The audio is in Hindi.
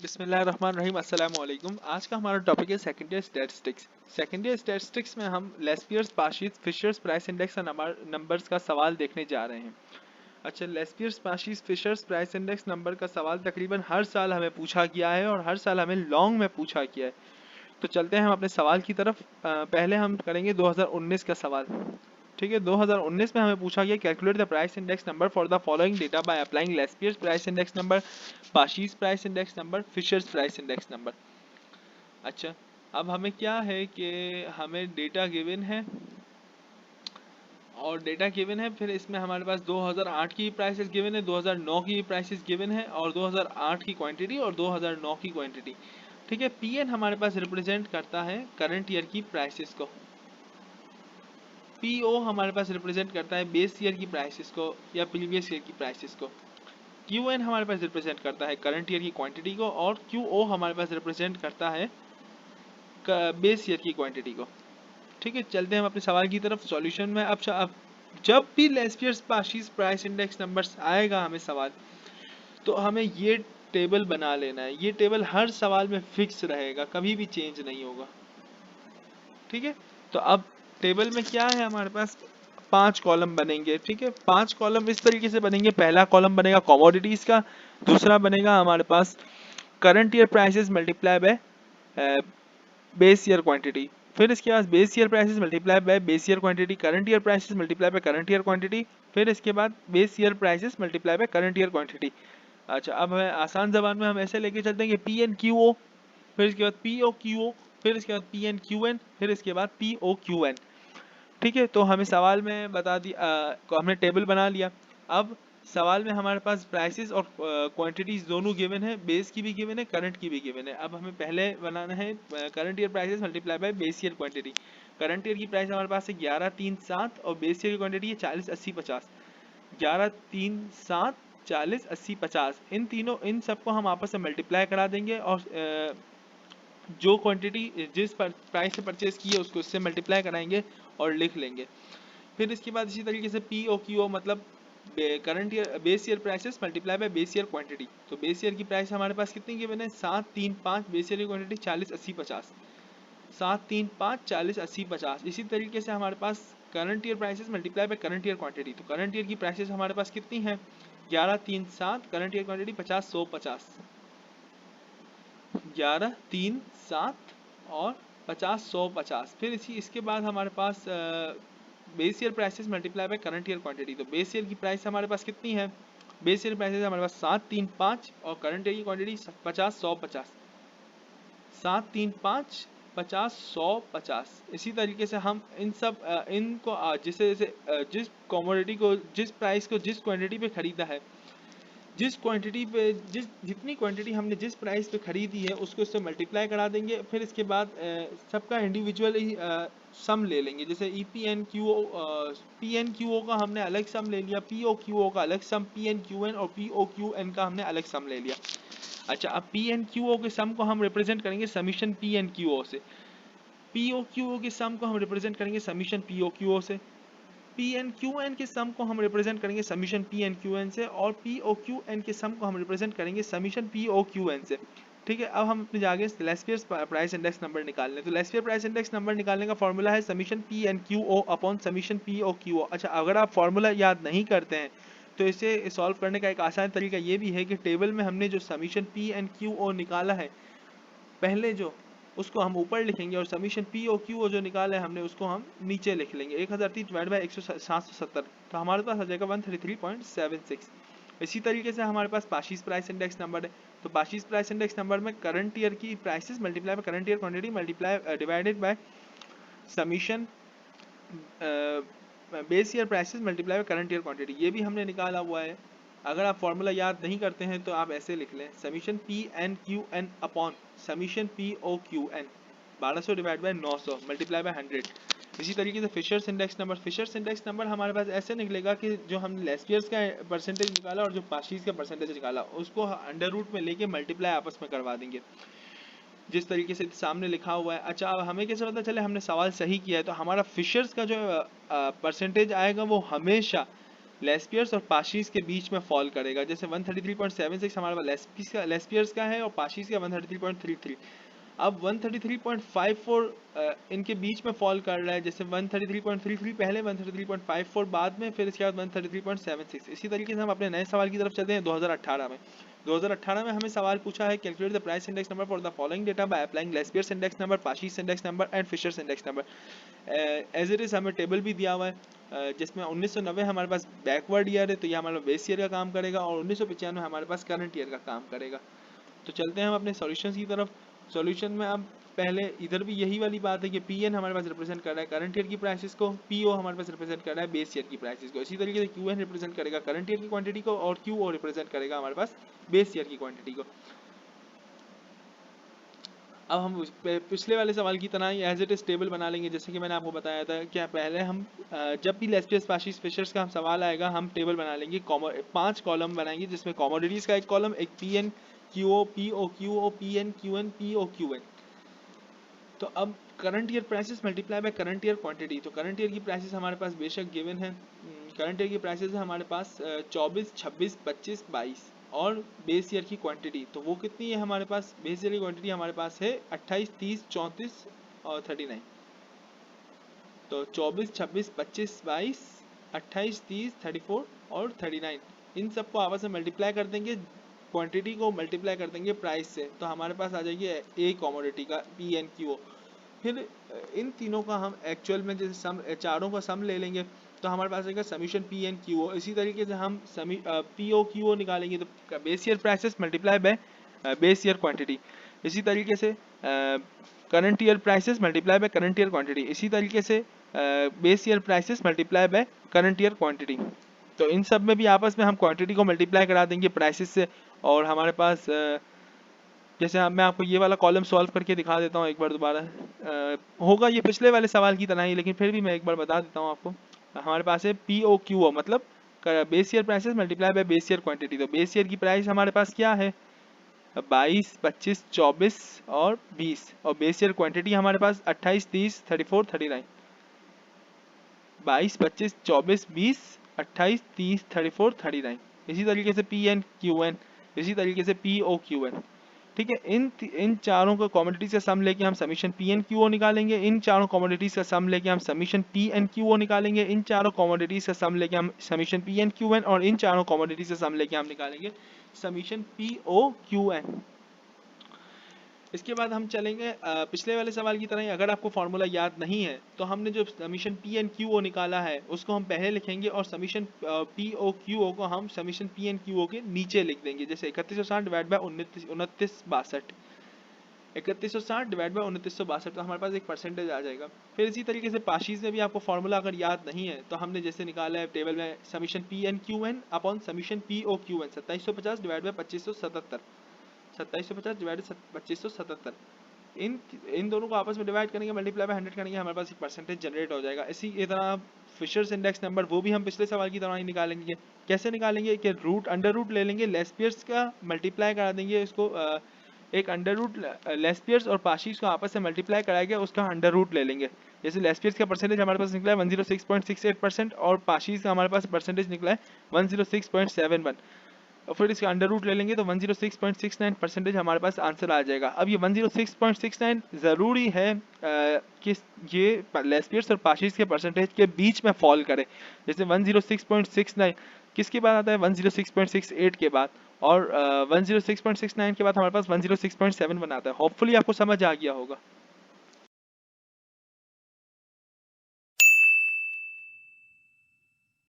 बिस्मिल्लाहिर्रहमानिर्रहीम अस्सलाम वालेकुम। आज का हमारा टॉपिक है सेकेंडरी स्टैटिस्टिक्स। सेकेंडरी स्टैटिस्टिक्स में हम लेस्पियर्स, पाशीज, फिशर्स प्राइस इंडेक्स और नंबर्स का सवाल देखने जा रहे हैं। अच्छा, Laspeyres, पाशीज, fishers price index number का सवाल तकरीबन हर साल हमें पूछा गया है और हर साल हमें लॉन्ग में पूछा गया है। तो चलते हैं हम अपने सवाल की तरफ। पहले हम करेंगे 2019 का सवाल। ठीक है, 2019 में हमें पूछा गया calculate the price index number for the following data by applying Laspeyres price index number, Paasche's price index number, Fisher's price index number. अच्छा, अब हमें क्या है कि हमें डेटा गिवन है और डेटा गिवन है, फिर इसमें हमारे पास 2008 की प्राइसेस गिवन है, 2009 की प्राइसेस गिवन है और 2008 की क्वांटिटी और 2009 की क्वांटिटी। ठीक है, पीएन हमारे पास रिप्रेजेंट करता है करंट ईयर की प्राइसेस को, पीओ हमारे पास रिप्रेजेंट करता है बेस ईयर की प्राइसेस को या प्रीवियस ईयर की प्राइसेस को, क्यूएन हमारे पास रिप्रेजेंट करता है करंट ईयर की क्वांटिटी को और क्यूओ हमारे पास रिप्रेजेंट करता है बेस ईयर की क्वांटिटी को। ठीक है, चलते हैं हम अपने सवाल की तरफ सॉल्यूशन में। अब जब भी लेस्पियर्स पाशीज प्राइस इंडेक्स नंबर्स आएगा हमें सवाल, तो हमें ये टेबल बना लेना है। ये टेबल हर सवाल में फिक्स रहेगा, कभी भी चेंज नहीं होगा। ठीक है, तो अब टेबल में क्या है हमारे पास, 5 कॉलम बनेंगे। ठीक है, 5 कॉलम इस तरीके से बनेंगे। पहला कॉलम बनेगा कमोडिटीज का, दूसरा बनेगा हमारे पास current year prices multiply by base year quantity, फिर इसके बाद base year prices multiply by base year quantity, current year prices multiply by current year quantity, फिर इसके बाद base year prices multiply by current year quantity. अच्छा, अब हमें आसान जबान में हम ऐसे लेके चलते हैं कि पी एन क्यू ओ, फिर इसके बाद पी ओ क्यू ओ, फिर इसके बाद पी एन क्यू एन, फिर इसके बाद पी ओ क्यू एन। ठीक है, तो हमें सवाल में बता दिया, हमने टेबल बना लिया। अब सवाल में हमारे पास प्राइसेस और क्वांटिटीज दोनों गिवन है, बेस की भी गिवन है, करंट की भी गिवन है। अब हमें पहले बनाना है current year prices multiply by base year quantity. Current year की प्राइस हमारे पास है 1137 और बेस ईयर की क्वांटिटी है 40 80 50। 1137 40 80 50, इन तीनों इन सबको हम आपस में मल्टीप्लाई करा देंगे और जो क्वांटिटी जिस प्राइस से परचेज की है उसको उससे मल्टीप्लाई कराएंगे और लिख लेंगे। फिर इसके बाद इसी तरीके से पी ओ क्यू ओ मतलब current year base year prices multiply by base year quantity. तो बेस ईयर की प्राइस हमारे पास कितनी गिवन है, 735, बेस ईयर की क्वांटिटी 40 80 50, 735 40 80 50। इसी तरीके से हमारे पास current year prices multiply by current year quantity. तो करंट ईयर की प्राइसेस हमारे पास कितनी है, 1137, करंट ईयर क्वांटिटी 50 100 50, 1137 और 50 100 50। फिर इसके बाद हमारे पास base year prices multiply by current year quantity. तो बेस ईयर की प्राइस हमारे पास कितनी है, बेस ईयर प्राइसेस हमारे पास 735 और करंट ईयर की क्वांटिटी 50 100 50, 735 50 100 50। इसी तरीके से हम इन सब इनको जैसे जैसे जिस कमोडिटी को, जिस प्राइस को जिस क्वांटिटी पे खरीदा है, जिस क्वांटिटी पे जितनी क्वांटिटी हमने जिस प्राइस पे खरीदी है उसको उससे मल्टीप्लाई करा देंगे। फिर इसके बाद सबका इंडिविजुअल ही सम ले लेंगे। जैसे E P N Q O, P N Q O का हमने अलग सम ले लिया, पी ओ क्यू ओ का अलग सम, पी एन क्यू एन और पी ओ क्यू एन का हमने अलग सम ले लिया। अच्छा, अब पी एन क्यू ओ के सम को हम रिप्रेजेंट करेंगे summation P N Q O से, पी ओ क्यू ओ के सम को हम रिप्रेजेंट करेंगे summation P O Q O से, पी एन क्यू एन के सम को हम रिप्रेजेंट करेंगे summation P N Q N से, और पी ओ क्यू एन के सम को हम रिप्रेजेंट करेंगे summation P O Q N से। ठीक है, अब हम अपने जाके लेस्पियर्स प्राइस इंडेक्स नंबर निकाल लें। तो लेस्पियर प्राइस इंडेक्स नंबर निकालने का फॉर्मूला है summation P N Q O upon summation P O Q O. अच्छा, अगर आप फॉर्मूला याद नहीं करते हैं तो इसे सॉल्व करने का एक आसान तरीका ये भी है कि टेबल में हमने जो summation P N Q O निकाला है पहले, जो उसको हम ऊपर लिखेंगे और summation P O Q O जो निकाला है हमने उसको हम नीचे लिख लेंगे। 1030 डिवाइड बाई 770, तो हमारे पास आ जाएगा 133.76। इसी तरीके से हमारे पास पाशीज प्राइस इंडेक्स नंबर है। तो पाशीज प्राइस इंडेक्स नंबर में करंट ईयर की prices multiply by current year quantity multiply divided by summation base year prices multiply by current year quantity, ये भी हमने निकाला हुआ है। अगर आप फॉर्मूला याद नहीं करते हैं तो आप ऐसे लिख लें, summation P N Q N upon summation P O Q N, 1200 divide by 900 multiply by 100। इसी तरीके से Fisher's index number, Fisher's index number हमारे पास ऐसे निकलेगा कि जो हमने लेस्पियर्स का परसेंटेज निकाला और जो पाशीज का परसेंटेज निकाला उसको अंडर रूट में लेके मल्टीप्लाई आपस में करवा देंगे जिस तरीके से सामने लिखा हुआ है। अच्छा, अब हमें कैसे पता चले हमने सवाल सही किया है, तो हमारा फिशर्स का जो परसेंटेज आएगा वो हमेशा लेस्पियर्स और पाशीज के बीच में फॉल करेगा। जैसे 133.76 हमारे पास लेस्पियर्स का है और पाशीज का 133.33। अब 133.54 इनके बीच में फॉल कर रहा है। जैसे 133.33 पहले, 133.54 बाद में, फिर इसके बाद 133.76। इसी तरीके से हम अपने नए सवाल की तरफ चलते हैं 2018 में। 2018 में हमें सवाल पूछा है calculate the price index number for the following data by applying Laspeyres index number, Paasche's index number and Fisher's index number. As it is हमें टेबल भी दिया हुआ है जिसमें 1990 हमारे पास बैकवर्ड ईयर है तो ये हमारा बेस ईयर का काम करेगा, और 1995 हमारे पास करंट ईयर का काम करेगा। तो चलते हैं हम अपने सॉल्यूशंस की तरफ। सॉल्यूशन में अब पहले इधर भी यही वाली बात है कि पी एन हमारे पास रिप्रेजेंट कर रहा है करंट ईयर की प्राइसेस को, पी ओ हमारे पास रिप्रेजेंट कर रहा है बेस ईयर की प्राइसेस को। इसी तरीके से क्यू एन रिप्रेजेंट करेगा करंट ईयर की क्वांटिटी को, और क्यू ओ रिप्रेजेंट करेगा हमारे पास बेस ईयर की क्वांटिटी को। अब हम पिछले वाले सवाल की तरह ही एज इट इज टेबल बना लेंगे। जैसे कि मैंने आपको बताया था क्या पहले हम जब भी लेस्पियर्स पाशीज फिशर्स का हम सवाल आएगा हम टेबल बना लेंगे, 5 कॉलम बनाएंगे जिसमें कॉमोडिटीज का एक कॉलम, एक P N Q O, P O Q O, P N Q N, P O Q N. तो अब current year prices multiply by current year quantity. तो करंट ईयर की प्राइसेस हमारे पास बेशक गिवन है। करंट ईयर की प्राइसेस है हमारे पास 24, 26, 25, 22, और बेस ईयर की क्वांटिटी तो वो कितनी है हमारे पास? बेस ईयर की क्वांटिटी हमारे पास है 28, 30, 34 और 39। तो 24, 26, 25, 22, 28, 30, 34 और 39, इन सबको आपस में मल्टीप्लाई कर देंगे, क्वांटिटी को मल्टीप्लाई कर देंगे प्राइस से, तो हमारे पास आ जाएगी ए कॉमोडिटी का पी एन क्यू ओ। फिर इन तीनों का हम एक्चुअल में जैसे सम, चारों का सम ले लेंगे तो हमारे पास आएगा summation P N Q O. इसी तरीके से हम पी ओ क्यू ओ निकालेंगे तो base year prices multiply by base year quantity. इसी तरीके से current year prices multiply by current year quantity. इसी तरीके से base year prices multiply by current year quantity. तो इन सब में भी आपस में हम क्वांटिटी को मल्टीप्लाई करा देंगे प्राइसेस से, और हमारे पास जैसे मैं आपको ये वाला कॉलम सॉल्व करके दिखा देता हूँ एक बार दोबारा। होगा ये पिछले वाले सवाल की तरह ही, लेकिन फिर भी मैं एक बार बता देता हूँ आपको। हमारे पास है पी ओ क्यू ओ, मतलब base year prices multiply by base year quantity. तो बेस ईयर की प्राइस हमारे पास क्या है? 22, 25, 24 और 20, और बेस ईयर क्वांटिटी हमारे पास 28, 30, 34, 39। 22, 25, 24, 20, 28, 30, 34, 39। इसी तरीके से पी एन क्यू एन, इसी तरीके से पी ओ क्यू एन। ठीक है, इन चारों को कमोडिटीज का सम लेके हम summation P N Q O निकालेंगे, इन चारों कमोडिटीज का सम लेके हम summation P N Q O निकालेंगे, इन चारों कमोडिटीज का सम लेके हम summation P N Q N, और इन चारों कमोडिटीज का सम लेके हम निकालेंगे summation P O Q N. इसके बाद हम चलेंगे पिछले वाले सवाल की तरह ही। अगर आपको फॉर्मूला याद नहीं है तो हमने जो summation P N Q O निकाला है उसको हम पहले लिखेंगे, और summation P O Q O को हम summation P N Q O के नीचे लिख देंगे। जैसे 3160 डिवाइड बाय 2962, 3160 डिवाइड बाय 2962, तो हमारे पास एक परसेंटेज आ जाएगा। फिर इसी तरीके से पाशीज में भी आपको फॉर्मूला अगर याद नहीं है तो हमने जैसे निकाला है टेबल में summation P N Q N upon summation P O Q N, 2750 divide by 2577, 2750 divide 2577। इन दोनों को आपस में डिवाइड करेंगे, मल्टीप्लाई बाय 100 करेंगे, हमारे पास एक परसेंटेज जनरेट हो जाएगा। इसी तरह फिशर्स इंडेक्स नंबर वो भी हम पिछले सवाल की तरह ही निकालेंगे। कैसे निकालेंगे कि रूट अंडर रूट ले लेंगे, लेस्पियर्स का मल्टीप्लाई करा देंगे, इसको एक अंडर रूट लेस्पियर्स और पाशीज को आपस में मल्टीप्लाई कराएंगे, उसका अंडर रूट ले लेंगे। जैसे लेस्पियर्स का परसेंटेज हमारे पास निकला है 106.68% और पाशीज का हमारे पास परसेंटेज निकला है 106.71, और फिर इसका अंडर रूट ले लेंगे तो 106.69% हमारे पास आंसर आ जाएगा। अब ये 106.69 ज़रूरी है कि ये लेस्पियर्स और पाशीज के परसेंटेज के बीच में फॉल करे। जैसे 106.69 किसके बाद आता है? 106.68 के बाद, और 106.69 के बाद हमारे पास 106.7 बनाता है। होपफुली आपको समझ आ गया होगा।